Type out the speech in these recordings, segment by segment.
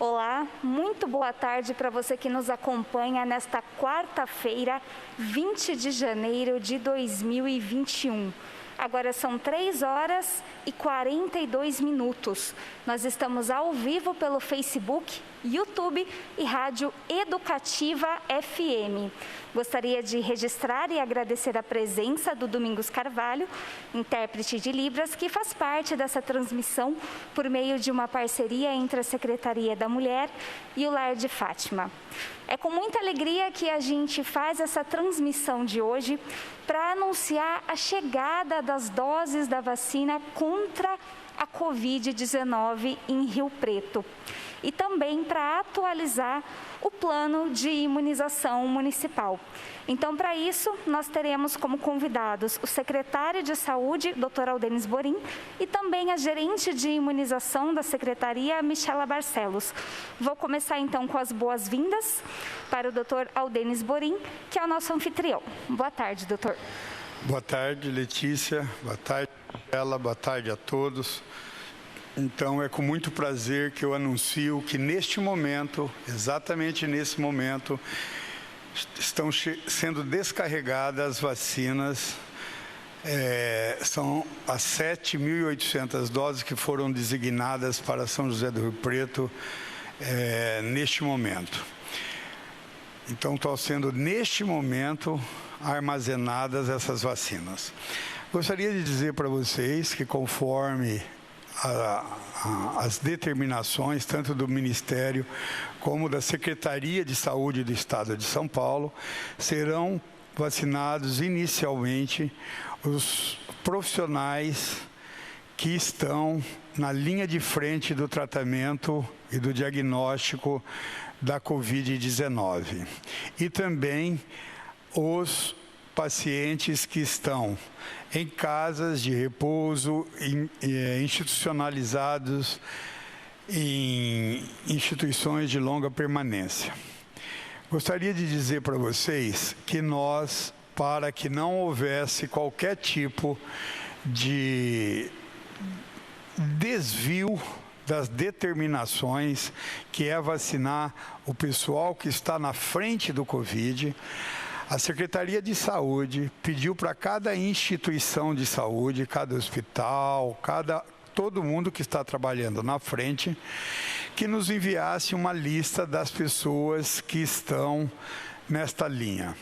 Olá, muito boa tarde para você que nos acompanha nesta quarta-feira, 20 de janeiro de 2021. Agora são 3h42. Nós estamos ao vivo pelo Facebook, YouTube e Rádio Educativa FM. Gostaria de registrar e agradecer a presença do Domingos Carvalho, intérprete de Libras, que faz parte dessa transmissão por meio de uma parceria entre a Secretaria da Mulher e o Lar de Fátima. É com muita alegria que a gente faz essa transmissão de hoje para anunciar a chegada das doses da vacina contra a Covid-19 em Rio Preto. E também para atualizar o plano de imunização municipal. Então, para isso, nós teremos como convidados o secretário de Saúde, Dr. Aldenis Borim, e também a gerente de imunização da Secretaria, Michela Barcelos. Vou começar, então, com as boas-vindas para o Dr. Aldenis Borim, que é o nosso anfitrião. Boa tarde, doutor. Boa tarde, Letícia. Boa tarde, Michela. Boa tarde a todos. Então, é com muito prazer que eu anuncio que neste momento, exatamente nesse momento, estão sendo descarregadas as vacinas. São as 7.800 doses que foram designadas para São José do Rio Preto neste momento. Então, estão sendo neste momento armazenadas essas vacinas. Gostaria de dizer para vocês que conforme as determinações, tanto do Ministério como da Secretaria de Saúde do Estado de São Paulo, serão vacinados inicialmente os profissionais que estão na linha de frente do tratamento e do diagnóstico da Covid-19. E também os pacientes que estão em casas de repouso, institucionalizados em instituições de longa permanência. Gostaria de dizer para vocês que nós, para que não houvesse qualquer tipo de desvio das determinações, que é vacinar o pessoal que está na frente do Covid, a Secretaria de Saúde pediu para cada instituição de saúde, cada hospital, todo mundo que está trabalhando na frente, que nos enviasse uma lista das pessoas que estão nesta linha.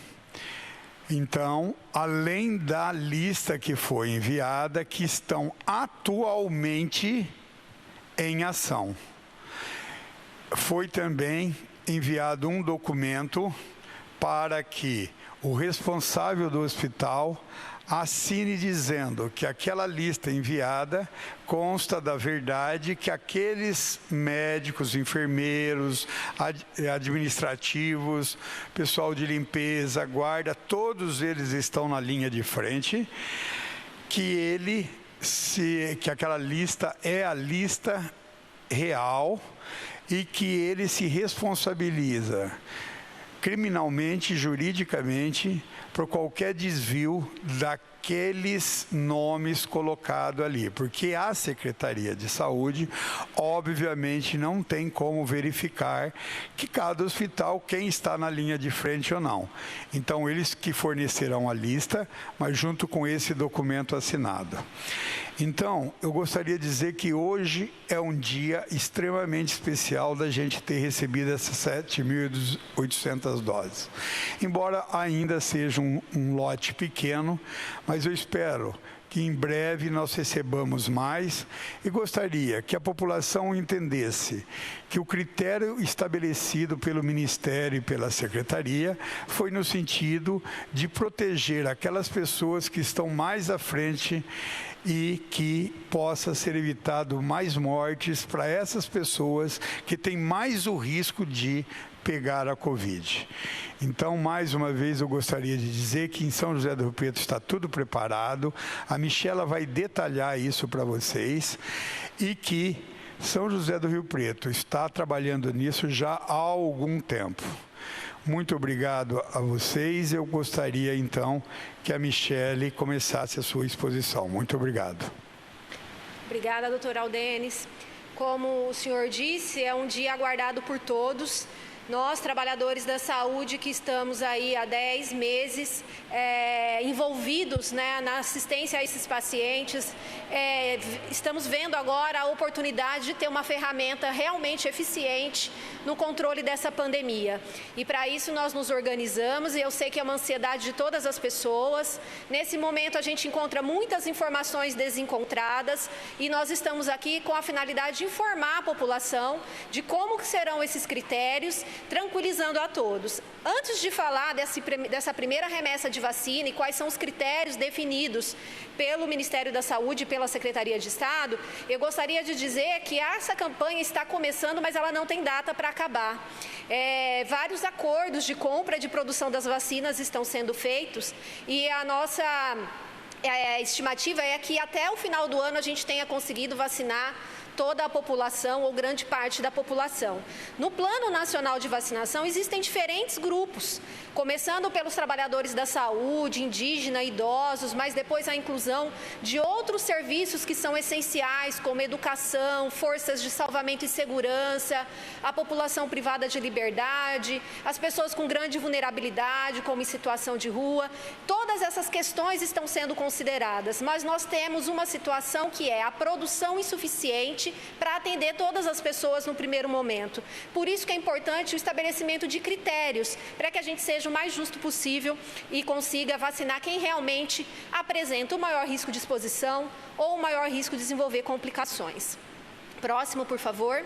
Então, além da lista que foi enviada, que estão atualmente em ação, foi também enviado um documento para que o responsável do hospital assine dizendo que aquela lista enviada consta da verdade, que aqueles médicos, enfermeiros, administrativos, pessoal de limpeza, guarda, todos eles estão na linha de frente, que aquela lista é a lista real e que ele se responsabiliza criminalmente, juridicamente, por qualquer desvio daqueles nomes colocados ali, porque a Secretaria de Saúde, obviamente, não tem como verificar que cada hospital, quem está na linha de frente ou não. Então, eles que fornecerão a lista, mas junto com esse documento assinado. Então, eu gostaria de dizer que hoje é um dia extremamente especial da gente ter recebido essas 7.800 doses. Embora ainda seja um lote pequeno, mas eu espero que em breve nós recebamos mais e gostaria que a população entendesse que o critério estabelecido pelo Ministério e pela Secretaria foi no sentido de proteger aquelas pessoas que estão mais à frente e que possa ser evitado mais mortes para essas pessoas que têm mais o risco de pegar a Covid. Então, mais uma vez, eu gostaria de dizer que em São José do Rio Preto está tudo preparado. A Michela vai detalhar isso para vocês e que São José do Rio Preto está trabalhando nisso já há algum tempo. Muito obrigado a vocês. Eu gostaria, então, que a Michele começasse a sua exposição. Muito obrigado. Obrigada, doutor Aldenis. Como o senhor disse, é um dia aguardado por todos. Nós, trabalhadores da saúde, que estamos aí há 10 meses envolvidos, né, na assistência a esses pacientes, estamos vendo agora a oportunidade de ter uma ferramenta realmente eficiente no controle dessa pandemia. E para isso nós nos organizamos, e eu sei que é uma ansiedade de todas as pessoas. Nesse momento a gente encontra muitas informações desencontradas e nós estamos aqui com a finalidade de informar a população de como serão esses critérios, tranquilizando a todos. Antes de falar dessa primeira remessa de vacina e quais são os critérios definidos pelo Ministério da Saúde e pela Secretaria de Estado, eu gostaria de dizer que essa campanha está começando, mas ela não tem data para acabar. Vários acordos de compra e de produção das vacinas estão sendo feitos e a nossa estimativa é que até o final do ano a gente tenha conseguido vacinar toda a população ou grande parte da população. No Plano Nacional de Vacinação existem diferentes grupos, começando pelos trabalhadores da saúde, indígena, idosos, mas depois a inclusão de outros serviços que são essenciais, como educação, forças de salvamento e segurança, a população privada de liberdade, as pessoas com grande vulnerabilidade, como em situação de rua. Todas essas questões estão sendo consideradas, mas nós temos uma situação que é a produção insuficiente para atender todas as pessoas no primeiro momento. Por isso que é importante o estabelecimento de critérios, para que a gente seja o mais justo possível e consiga vacinar quem realmente apresenta o maior risco de exposição ou o maior risco de desenvolver complicações. Próximo, por favor.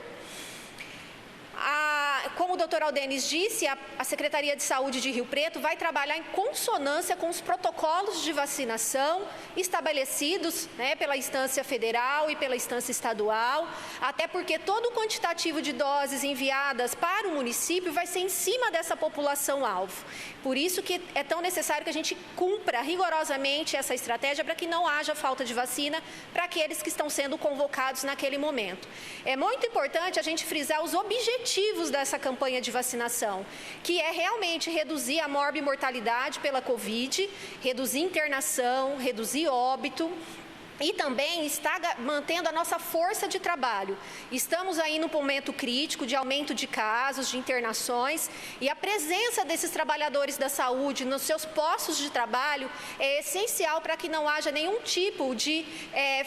Como o doutor Aldenis disse, a Secretaria de Saúde de Rio Preto vai trabalhar em consonância com os protocolos de vacinação estabelecidos, né, pela instância federal e pela instância estadual, até porque todo o quantitativo de doses enviadas para o município vai ser em cima dessa população-alvo. Por isso que é tão necessário que a gente cumpra rigorosamente essa estratégia para que não haja falta de vacina para aqueles que estão sendo convocados naquele momento. É muito importante a gente frisar os objetivos dessa campanha de vacinação, que é realmente reduzir a morbimortalidade pela Covid, reduzir internação, reduzir óbito, e também está mantendo a nossa força de trabalho. Estamos aí num momento crítico de aumento de casos, de internações, e a presença desses trabalhadores da saúde nos seus postos de trabalho é essencial para que não haja nenhum tipo de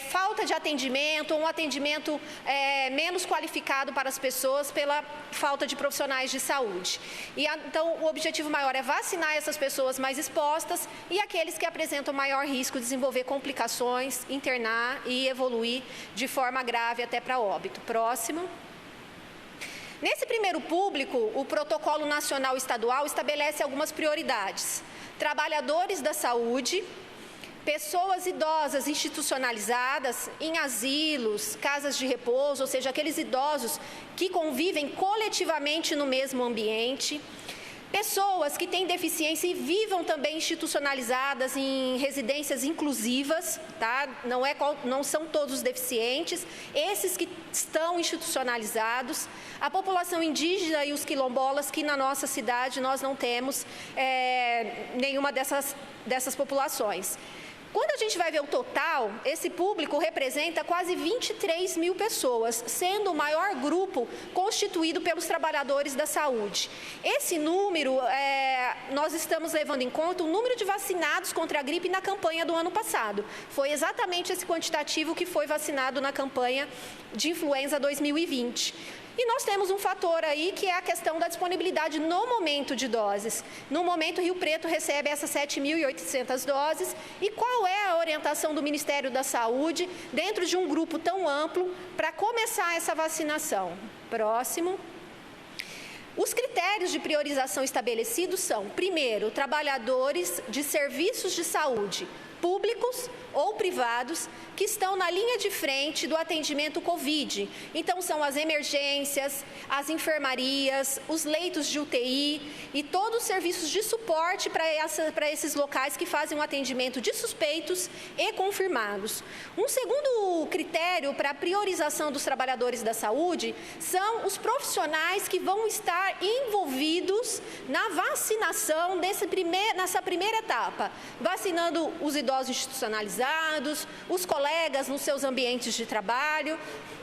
falta de atendimento ou um atendimento menos qualificado para as pessoas pela falta de profissionais de saúde. E então o objetivo maior é vacinar essas pessoas mais expostas e aqueles que apresentam maior risco de desenvolver complicações, internar e evoluir de forma grave até para óbito. Próximo. Nesse primeiro público, o Protocolo Nacional Estadual estabelece algumas prioridades. Trabalhadores da saúde, pessoas idosas institucionalizadas em asilos, casas de repouso, ou seja, aqueles idosos que convivem coletivamente no mesmo ambiente, pessoas que têm deficiência e vivam também institucionalizadas em residências inclusivas, tá? Não são todos os deficientes, esses que estão institucionalizados, a população indígena e os quilombolas, que na nossa cidade nós não temos nenhuma dessas populações. Quando a gente vai ver o total, esse público representa quase 23 mil pessoas, sendo o maior grupo constituído pelos trabalhadores da saúde. Esse número, nós estamos levando em conta o número de vacinados contra a gripe na campanha do ano passado. Foi exatamente esse quantitativo que foi vacinado na campanha de influenza 2020. E nós temos um fator aí que é a questão da disponibilidade no momento de doses. No momento, Rio Preto recebe essas 7.800 doses. E qual é a orientação do Ministério da Saúde dentro de um grupo tão amplo para começar essa vacinação? Próximo. Os critérios de priorização estabelecidos são, primeiro, trabalhadores de serviços de saúde, públicos ou privados, que estão na linha de frente do atendimento Covid. Então, são as emergências, as enfermarias, os leitos de UTI e todos os serviços de suporte para esses locais que fazem um atendimento de suspeitos e confirmados. Um segundo critério para a priorização dos trabalhadores da saúde são os profissionais que vão estar envolvidos na vacinação nessa primeira etapa, vacinando os idosos, idosos institucionalizados, os colegas nos seus ambientes de trabalho.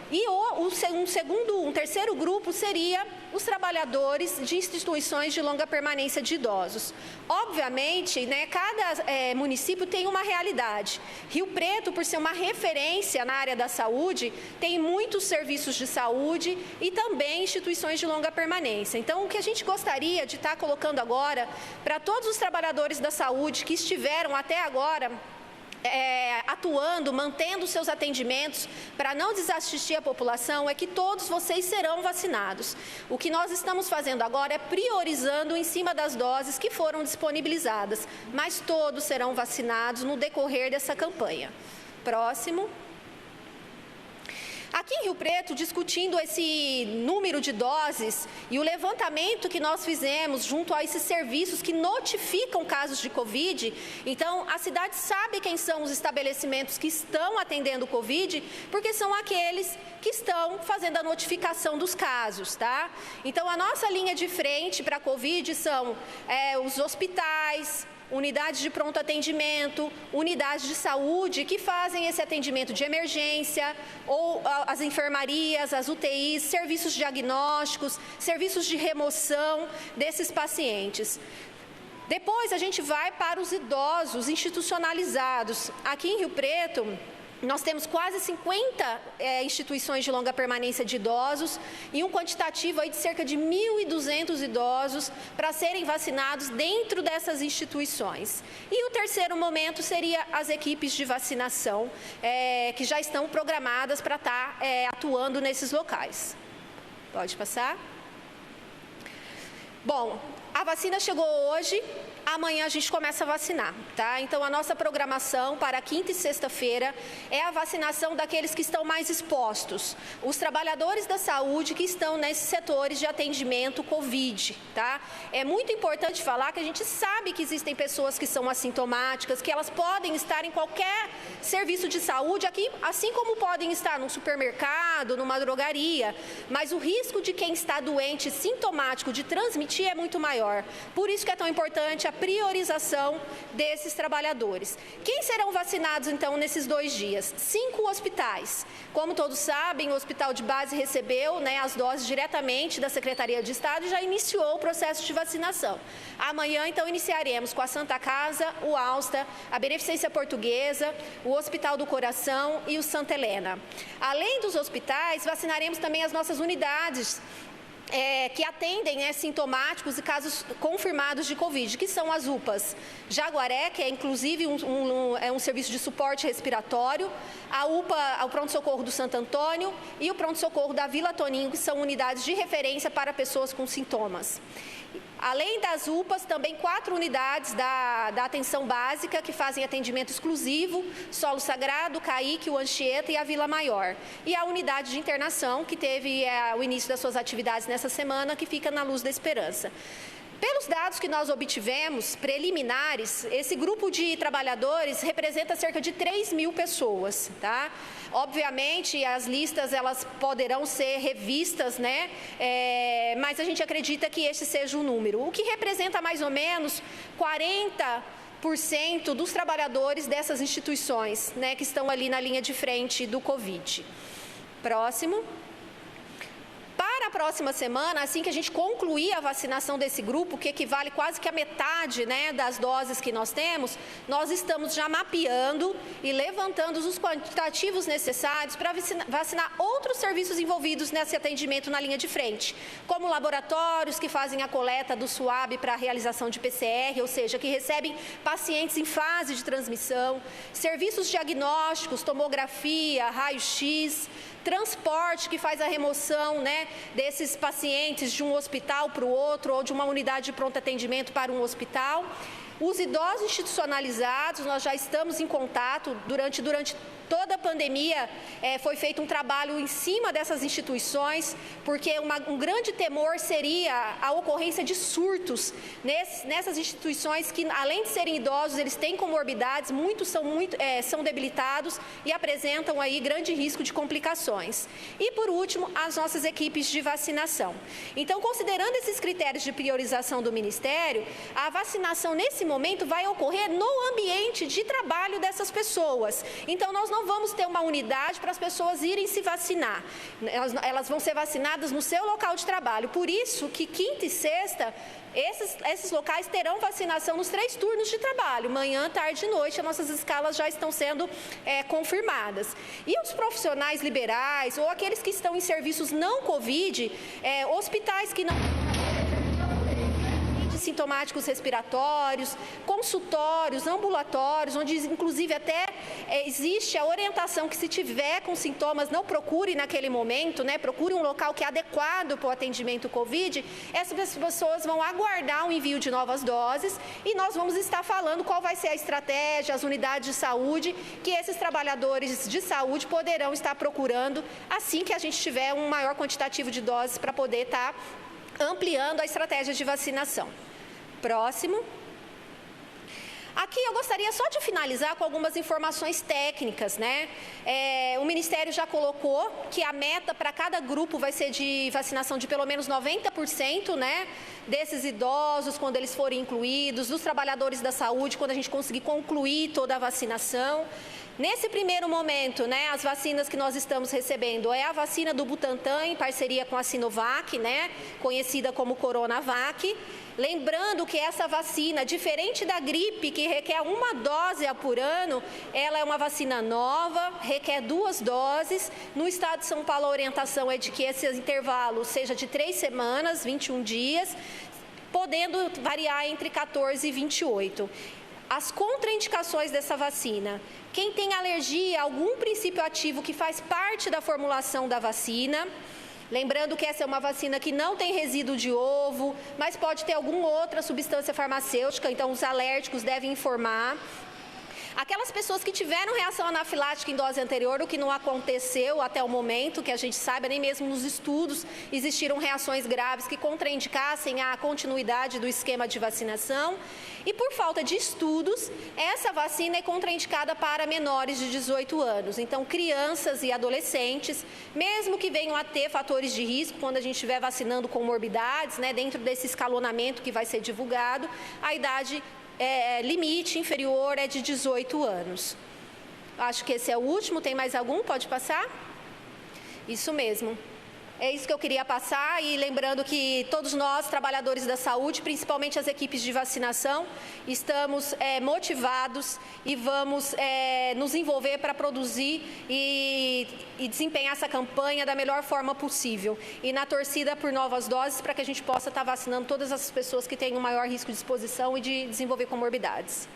E um terceiro grupo seria os trabalhadores de instituições de longa permanência de idosos. Obviamente, né, cada município tem uma realidade. Rio Preto, por ser uma referência na área da saúde, tem muitos serviços de saúde e também instituições de longa permanência. Então, o que a gente gostaria de estar colocando agora para todos os trabalhadores da saúde que estiveram até agora atuando, mantendo seus atendimentos para não desassistir a população, é que todos vocês serão vacinados. O que nós estamos fazendo agora é priorizando em cima das doses que foram disponibilizadas, mas todos serão vacinados no decorrer dessa campanha. Próximo. Aqui em Rio Preto, discutindo esse número de doses e o levantamento que nós fizemos junto a esses serviços que notificam casos de Covid, então a cidade sabe quem são os estabelecimentos que estão atendendo o Covid, porque são aqueles que estão fazendo a notificação dos casos, tá? Então a nossa linha de frente para a Covid são os hospitais, unidades de pronto atendimento, unidades de saúde que fazem esse atendimento de emergência, ou as enfermarias, as UTIs, serviços diagnósticos, serviços de remoção desses pacientes. Depois a gente vai para os idosos institucionalizados. Aqui em Rio Preto, nós temos quase 50 instituições de longa permanência de idosos e um quantitativo aí de cerca de 1.200 idosos para serem vacinados dentro dessas instituições. E o terceiro momento seria as equipes de vacinação, que já estão programadas para estar atuando nesses locais. Pode passar? Bom, a vacina chegou hoje. Amanhã a gente começa a vacinar, tá? Então, a nossa programação para quinta e sexta-feira é a vacinação daqueles que estão mais expostos, os trabalhadores da saúde que estão nesses setores de atendimento Covid, tá? É muito importante falar que a gente sabe que existem pessoas que são assintomáticas, que elas podem estar em qualquer serviço de saúde aqui, assim como podem estar num supermercado, numa drogaria, mas o risco de quem está doente, sintomático, de transmitir é muito maior. Por isso que é tão importante a priorização desses trabalhadores. Quem serão vacinados, então, nesses 2 dias? 5 hospitais. Como todos sabem, o Hospital de Base recebeu, né, as doses diretamente da Secretaria de Estado e já iniciou o processo de vacinação. Amanhã, então, iniciaremos com a Santa Casa, o Alsta, a Beneficência Portuguesa, o Hospital do Coração e o Santa Helena. Além dos hospitais, vacinaremos também as nossas unidades que atendem sintomáticos e casos confirmados de Covid, que são as UPAs Jaguaré, que é inclusive um serviço de suporte respiratório, a UPA, o pronto-socorro do Santo Antônio e o pronto-socorro da Vila Toninho, que são unidades de referência para pessoas com sintomas. Além das UPAs, também 4 unidades da atenção básica que fazem atendimento exclusivo, Solo Sagrado, Caique, o Anchieta e a Vila Maior. E a unidade de internação, que teve o início das suas atividades nessa semana, que fica na Luz da Esperança. Pelos dados que nós obtivemos, preliminares, esse grupo de trabalhadores representa cerca de 3.000 pessoas, tá? Obviamente, as listas, elas poderão ser revistas, né? Mas a gente acredita que esse seja o número, o que representa mais ou menos 40% dos trabalhadores dessas instituições, né, que estão ali na linha de frente do Covid. Próximo. Para a próxima semana, assim que a gente concluir a vacinação desse grupo, que equivale quase que a metade, né, das doses que nós temos, nós estamos já mapeando e levantando os quantitativos necessários para vacinar outros serviços envolvidos nesse atendimento na linha de frente, como laboratórios que fazem a coleta do SWAB para a realização de PCR, ou seja, que recebem pacientes em fase de transmissão, serviços diagnósticos, tomografia, raio-x, transporte que faz a remoção, né, desses pacientes de um hospital para o outro ou de uma unidade de pronto atendimento para um hospital. Os idosos institucionalizados, nós já estamos em contato durante toda a pandemia foi feito um trabalho em cima dessas instituições, porque um grande temor seria a ocorrência de surtos nessas instituições que, além de serem idosos, eles têm comorbidades, muitos são debilitados e apresentam aí grande risco de complicações. E, por último, as nossas equipes de vacinação. Então, considerando esses critérios de priorização do Ministério, a vacinação nesse momento vai ocorrer no ambiente de trabalho dessas pessoas. Então, nós não vamos ter uma unidade para as pessoas irem se vacinar. Elas vão ser vacinadas no seu local de trabalho. Por isso que quinta e sexta, esses locais terão vacinação nos 3 turnos de trabalho, manhã, tarde e noite. As nossas escalas já estão sendo confirmadas. E os profissionais liberais ou aqueles que estão em serviços não Covid, hospitais que não sintomáticos respiratórios, consultórios, ambulatórios, onde inclusive até existe a orientação que se tiver com sintomas, não procure naquele momento, né? Procure um local que é adequado para o atendimento Covid. Essas pessoas vão aguardar o envio de novas doses e nós vamos estar falando qual vai ser a estratégia, as unidades de saúde que esses trabalhadores de saúde poderão estar procurando assim que a gente tiver um maior quantitativo de doses para poder estar ampliando a estratégia de vacinação. Próximo. Aqui eu gostaria só de finalizar com algumas informações técnicas, né? O Ministério já colocou que a meta para cada grupo vai ser de vacinação de pelo menos 90%, né? Desses idosos, quando eles forem incluídos, dos trabalhadores da saúde, quando a gente conseguir concluir toda a vacinação. Nesse primeiro momento, né, as vacinas que nós estamos recebendo é a vacina do Butantan, em parceria com a Sinovac, né, conhecida como Coronavac. Lembrando que essa vacina, diferente da gripe, que requer 1 dose por ano, ela é uma vacina nova, requer 2 doses. No estado de São Paulo, a orientação é de que esse intervalo seja de 3 semanas, 21 dias, podendo variar entre 14 e 28. As contraindicações dessa vacina. Quem tem alergia a algum princípio ativo que faz parte da formulação da vacina, lembrando que essa é uma vacina que não tem resíduo de ovo, mas pode ter alguma outra substância farmacêutica, então os alérgicos devem informar. Aquelas pessoas que tiveram reação anafilática em dose anterior, o que não aconteceu até o momento, que a gente saiba, nem mesmo nos estudos existiram reações graves que contraindicassem a continuidade do esquema de vacinação. E por falta de estudos, essa vacina é contraindicada para menores de 18 anos. Então, crianças e adolescentes, mesmo que venham a ter fatores de risco, quando a gente estiver vacinando comorbidades, né, dentro desse escalonamento que vai ser divulgado, a idade limite inferior é de 18 anos. Acho que esse é o último. Tem mais algum? Pode passar? Isso mesmo. É isso que eu queria passar, e lembrando que todos nós, trabalhadores da saúde, principalmente as equipes de vacinação, estamos motivados e vamos nos envolver para produzir e desempenhar essa campanha da melhor forma possível. E na torcida por novas doses, para que a gente possa estar vacinando todas as pessoas que têm um maior risco de exposição e de desenvolver comorbidades.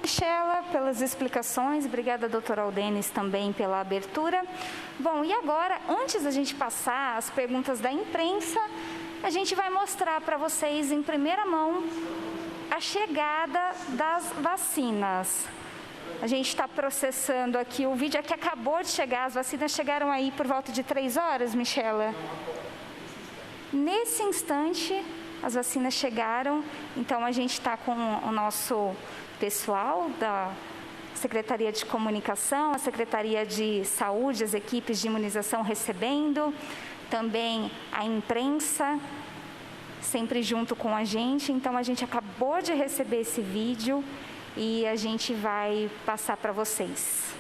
Michela, pelas explicações. Obrigada, doutora Aldenis, também pela abertura. Bom, e agora, antes da gente passar as perguntas da imprensa, a gente vai mostrar para vocês em primeira mão a chegada das vacinas. A gente está processando aqui o vídeo, que acabou de chegar. As vacinas chegaram aí por volta de 3 horas, Michela. Nesse instante, as vacinas chegaram, então a gente está com o nosso pessoal da Secretaria de Comunicação, a Secretaria de Saúde, as equipes de imunização recebendo, também a imprensa, sempre junto com a gente. Então, a gente acabou de receber esse vídeo e a gente vai passar para vocês.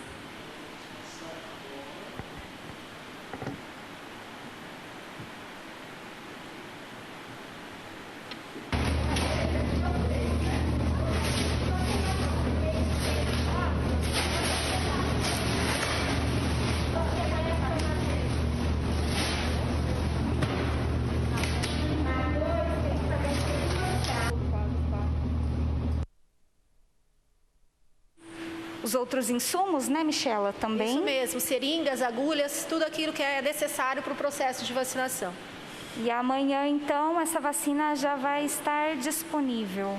Os outros insumos, né, Michela, também? Isso mesmo, seringas, agulhas, tudo aquilo que é necessário para o processo de vacinação. E amanhã, então, essa vacina já vai estar disponível.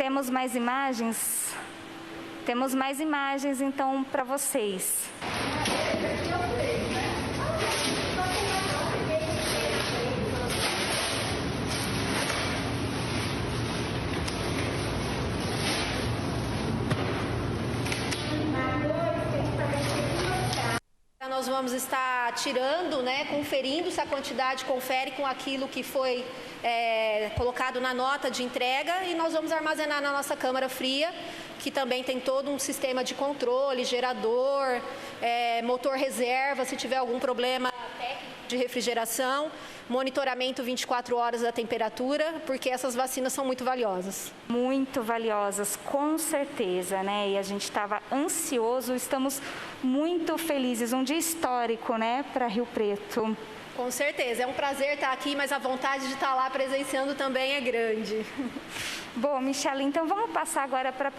Temos mais imagens? Temos mais imagens, então, para vocês. Nós vamos estar tirando, conferindo se a quantidade confere com aquilo que foi colocado na nota de entrega, e nós vamos armazenar na nossa câmara fria, que também tem todo um sistema de controle, gerador, motor reserva, se tiver algum problema técnico de refrigeração, monitoramento 24 horas da temperatura, porque essas vacinas são muito valiosas. Muito valiosas, com certeza, né? E a gente estava ansioso, estamos muito felizes, um dia histórico, para Rio Preto. Com certeza, é um prazer estar aqui, mas a vontade de estar lá presenciando também é grande. Bom, Michele, então vamos passar agora para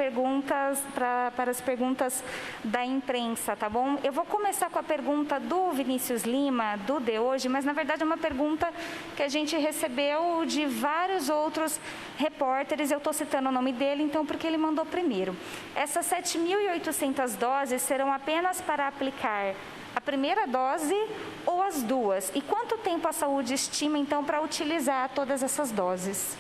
as perguntas da imprensa, tá bom? Eu vou começar com a pergunta do Vinícius Lima, do De Hoje, mas na verdade é uma pergunta que a gente recebeu de vários outros repórteres. Eu estou citando o nome dele, então, porque ele mandou primeiro. Essas 7.800 doses serão apenas para aplicar a primeira dose ou as duas? E quanto tempo a saúde estima, então, para utilizar todas essas doses?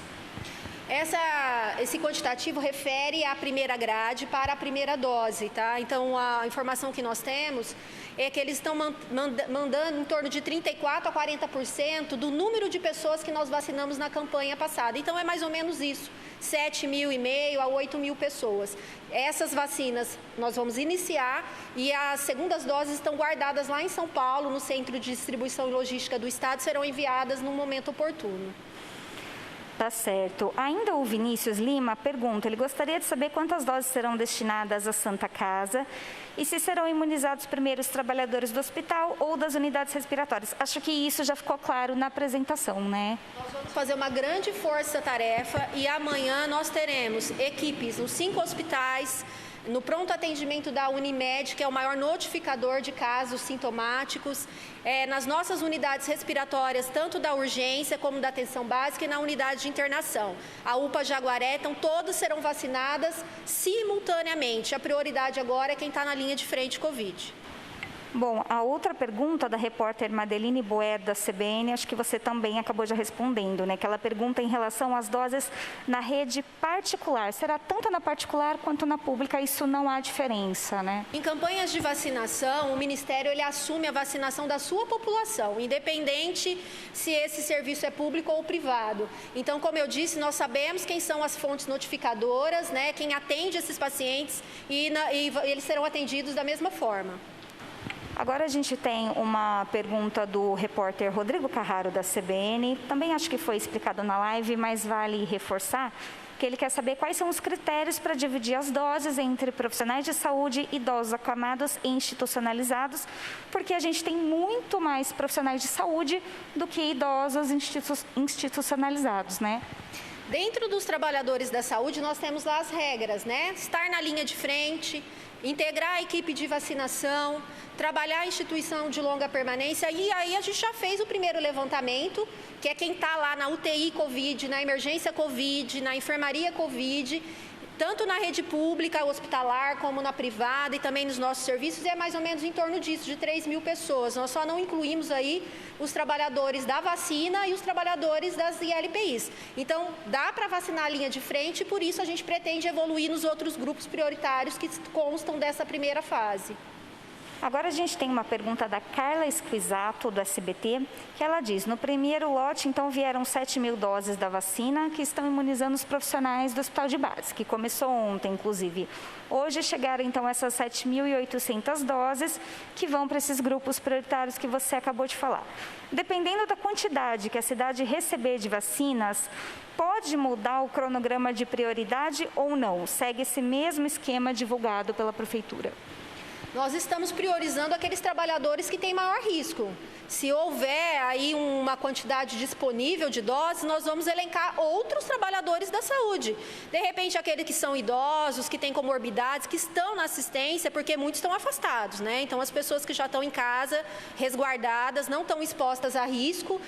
Esse quantitativo refere à primeira grade para a primeira dose, tá? Então, a informação que nós temos é que eles estão mandando em torno de 34% a 40% do número de pessoas que nós vacinamos na campanha passada. Então, é mais ou menos isso, 7.500 a 8.000 pessoas. Essas vacinas nós vamos iniciar e as segundas doses estão guardadas lá em São Paulo, no Centro de Distribuição e Logística do Estado, serão enviadas no momento oportuno. Tá certo. Ainda o Vinícius Lima pergunta, ele gostaria de saber quantas doses serão destinadas à Santa Casa e se serão imunizados primeiro os trabalhadores do hospital ou das unidades respiratórias. Acho que isso já ficou claro na apresentação, né? Nós vamos fazer uma grande força-tarefa e amanhã nós teremos equipes nos 5 hospitais, no pronto atendimento da Unimed, que é o maior notificador de casos sintomáticos, nas nossas unidades respiratórias, tanto da urgência como da atenção básica e na unidade de internação. A UPA Jaguaré, então todas serão vacinadas simultaneamente. A prioridade agora é quem está na linha de frente Covid. Bom, a outra pergunta da repórter Madeline Boer, da CBN, acho que você também acabou já respondendo, né? Que ela pergunta em relação às doses na rede particular. Será tanto na particular quanto na pública? Isso não há diferença, né? Em campanhas de vacinação, o Ministério ele assume a vacinação da sua população, independente se esse serviço é público ou privado. Então, como eu disse, nós sabemos quem são as fontes notificadoras, né? Quem atende esses pacientes e eles serão atendidos da mesma forma. Agora a gente tem uma pergunta do repórter Rodrigo Carraro, da CBN. Também acho que foi explicado na live, mas vale reforçar que ele quer saber quais são os critérios para dividir as doses entre profissionais de saúde, idosos acamados e institucionalizados, porque a gente tem muito mais profissionais de saúde do que idosos institucionalizados, né? Dentro dos trabalhadores da saúde, nós temos lá as regras, né? Estar na linha de frente, integrar a equipe de vacinação, trabalhar a instituição de longa permanência. E aí a gente já fez o primeiro levantamento, que é quem está lá na UTI Covid, na emergência Covid, na enfermaria Covid, tanto na rede pública, hospitalar, como na privada e também nos nossos serviços, e é mais ou menos em torno disso, de 3.000 pessoas. Nós só não incluímos aí os trabalhadores da vacina e os trabalhadores das ILPIs. Então, dá para vacinar a linha de frente e por isso a gente pretende evoluir nos outros grupos prioritários que constam dessa primeira fase. Agora a gente tem uma pergunta da Carla Esquisato, do SBT, que ela diz, no primeiro lote, então, vieram 7.000 doses da vacina que estão imunizando os profissionais do Hospital de Base, que começou ontem, inclusive. Hoje chegaram, então, essas 7.800 doses que vão para esses grupos prioritários que você acabou de falar. Dependendo da quantidade que a cidade receber de vacinas, pode mudar o cronograma de prioridade ou não? Segue esse mesmo esquema divulgado pela Prefeitura? Nós estamos priorizando aqueles trabalhadores que têm maior risco. Se houver aí uma quantidade disponível de doses, nós vamos elencar outros trabalhadores da saúde. De repente, aqueles que são idosos, que têm comorbidades, que estão na assistência, porque muitos estão afastados, né? Então, as pessoas que já estão em casa, resguardadas, não estão expostas a risco,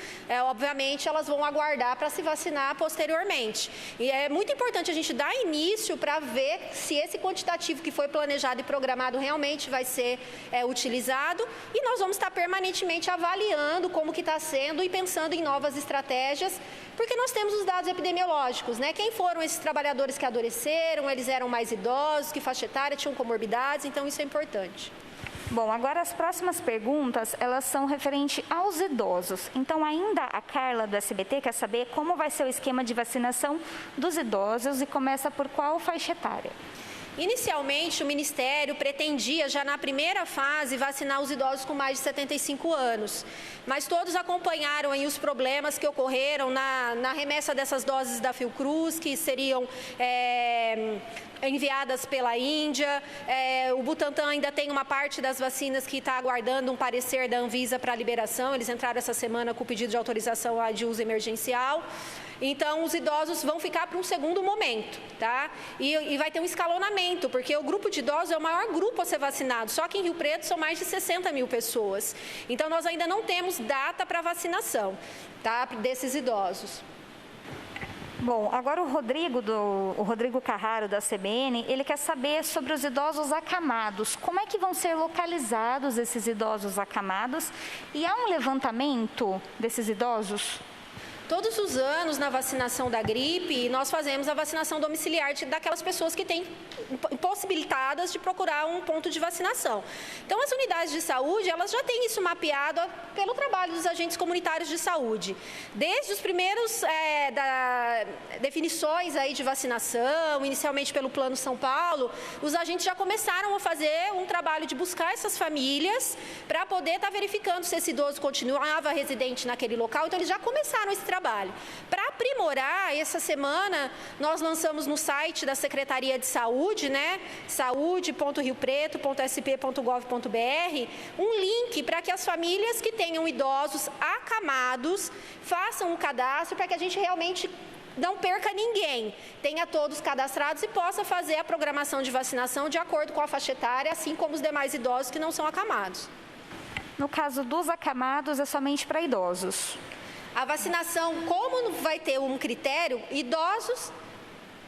obviamente, elas vão aguardar para se vacinar posteriormente. E é muito importante a gente dar início para ver se esse quantitativo que foi planejado e programado realmente vai ser utilizado, e nós vamos estar permanentemente avaliando como que está sendo e pensando em novas estratégias, porque nós temos os dados epidemiológicos, né? Quem foram esses trabalhadores que adoeceram, eles eram mais idosos, que faixa etária, tinham comorbidades, então isso é importante. Bom, agora as próximas perguntas, elas são referentes aos idosos. Então, ainda a Carla do SBT quer saber como vai ser o esquema de vacinação dos idosos e começa por qual faixa etária? Inicialmente, o Ministério pretendia, já na primeira fase, vacinar os idosos com mais de 75 anos. Mas todos acompanharam aí os problemas que ocorreram na remessa dessas doses da Fiocruz, que seriam enviadas pela Índia. O Butantan ainda tem uma parte das vacinas que está aguardando um parecer da Anvisa para liberação. Eles entraram essa semana com o pedido de autorização de uso emergencial. Então, os idosos vão ficar para um segundo momento, tá? E vai ter um escalonamento, porque o grupo de idosos é o maior grupo a ser vacinado. Só que em Rio Preto são mais de 60 mil pessoas. Então, nós ainda não temos data para vacinação, tá? Desses idosos. Bom, agora o Rodrigo Carraro, da CBN, ele quer saber sobre os idosos acamados. Como é que vão ser localizados esses idosos acamados? E há um levantamento desses idosos? Todos os anos, na vacinação da gripe, nós fazemos a vacinação domiciliar daquelas pessoas que têm impossibilitadas de procurar um ponto de vacinação. Então, as unidades de saúde, elas já têm isso mapeado pelo trabalho dos agentes comunitários de saúde. Desde os primeiros definições aí de vacinação, inicialmente pelo Plano São Paulo, os agentes já começaram a fazer um trabalho de buscar essas famílias para poder estar verificando se esse idoso continuava residente naquele local. Então, eles já começaram esse trabalho. Para aprimorar, essa semana nós lançamos no site da Secretaria de Saúde, né, saude.riopreto.sp.gov.br, um link para que as famílias que tenham idosos acamados façam um cadastro para que a gente realmente não perca ninguém, tenha todos cadastrados e possa fazer a programação de vacinação de acordo com a faixa etária, assim como os demais idosos que não são acamados. No caso dos acamados, é somente para idosos. A vacinação, como vai ter um critério, idosos,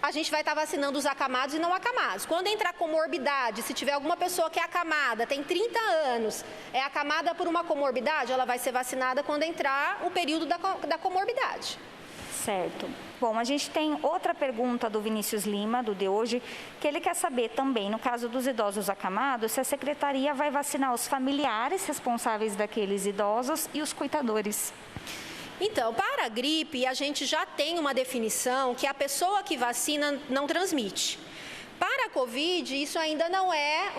a gente vai estar vacinando os acamados e não acamados. Quando entrar comorbidade, se tiver alguma pessoa que é acamada, tem 30 anos, é acamada por uma comorbidade, ela vai ser vacinada quando entrar o período da comorbidade. Certo. Bom, a gente tem outra pergunta do Vinícius Lima, do De Hoje, que ele quer saber também, no caso dos idosos acamados, se a Secretaria vai vacinar os familiares responsáveis daqueles idosos e os cuidadores. Então, para a gripe, a gente já tem uma definição que a pessoa que vacina não transmite. Para a Covid, isso ainda não é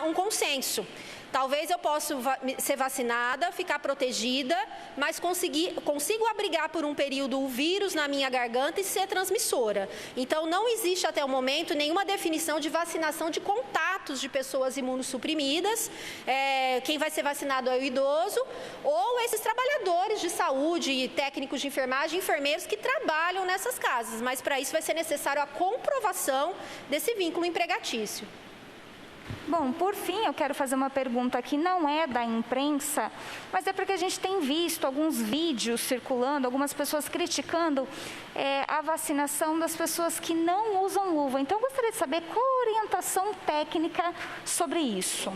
um consenso. Talvez eu possa ser vacinada, ficar protegida, mas consigo abrigar por um período o vírus na minha garganta e ser transmissora. Então, não existe até o momento nenhuma definição de vacinação de contatos de pessoas imunossuprimidas. Quem vai ser vacinado é o idoso ou esses trabalhadores de saúde, técnicos de enfermagem, enfermeiros que trabalham nessas casas. Mas, para isso, vai ser necessário a comprovação desse vínculo empregatício. Bom, por fim, eu quero fazer uma pergunta que não é da imprensa, mas é porque a gente tem visto alguns vídeos circulando, algumas pessoas criticando a vacinação das pessoas que não usam luva. Então, eu gostaria de saber qual a orientação técnica sobre isso.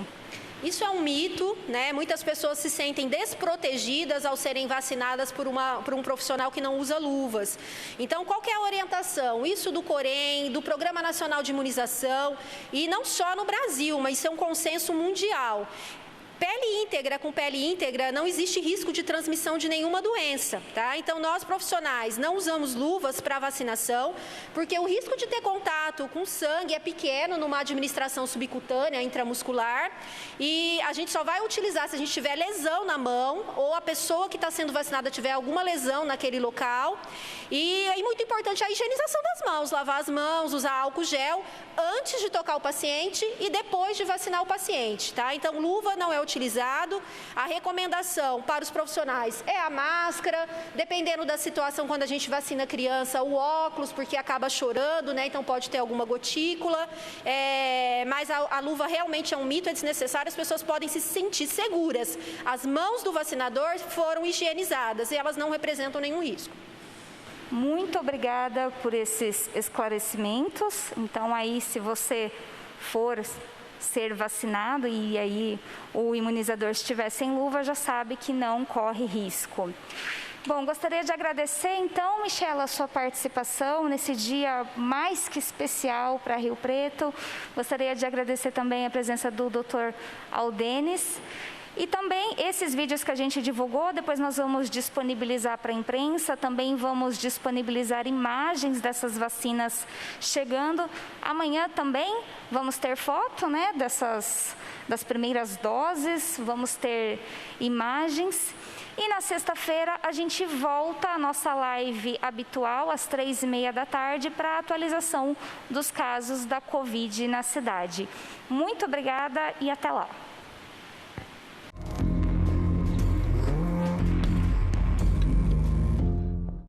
Isso é um mito, né? Muitas pessoas se sentem desprotegidas ao serem vacinadas por um profissional que não usa luvas. Então, qual que é a orientação? Isso do Corém, do Programa Nacional de Imunização, e não só no Brasil, mas isso é um consenso mundial. Pele íntegra com pele íntegra, não existe risco de transmissão de nenhuma doença, tá? Então, nós profissionais não usamos luvas para vacinação, porque o risco de ter contato com sangue é pequeno numa administração subcutânea, intramuscular, e a gente só vai utilizar se a gente tiver lesão na mão ou a pessoa que está sendo vacinada tiver alguma lesão naquele local. E é muito importante a higienização das mãos, lavar as mãos, usar álcool gel antes de tocar o paciente e depois de vacinar o paciente, tá? Então, luva não é utilizado. A recomendação para os profissionais é a máscara, dependendo da situação, quando a gente vacina criança, o óculos, porque acaba chorando, né? Então pode ter alguma gotícula, mas a luva realmente é um mito, é desnecessário, as pessoas podem se sentir seguras. As mãos do vacinador foram higienizadas e elas não representam nenhum risco. Muito obrigada por esses esclarecimentos. Então, aí, se você for ser vacinado e aí o imunizador estiver sem luva, já sabe que não corre risco. Bom, gostaria de agradecer, então, Michela, a sua participação nesse dia mais que especial para Rio Preto. Gostaria de agradecer também a presença do Dr. Aldenis. E também esses vídeos que a gente divulgou, depois nós vamos disponibilizar para a imprensa, também vamos disponibilizar imagens dessas vacinas chegando. Amanhã também vamos ter foto, né, das primeiras doses, vamos ter imagens. E na sexta-feira a gente volta à nossa live habitual, às 3h30 da tarde, para a atualização dos casos da Covid na cidade. Muito obrigada e até lá.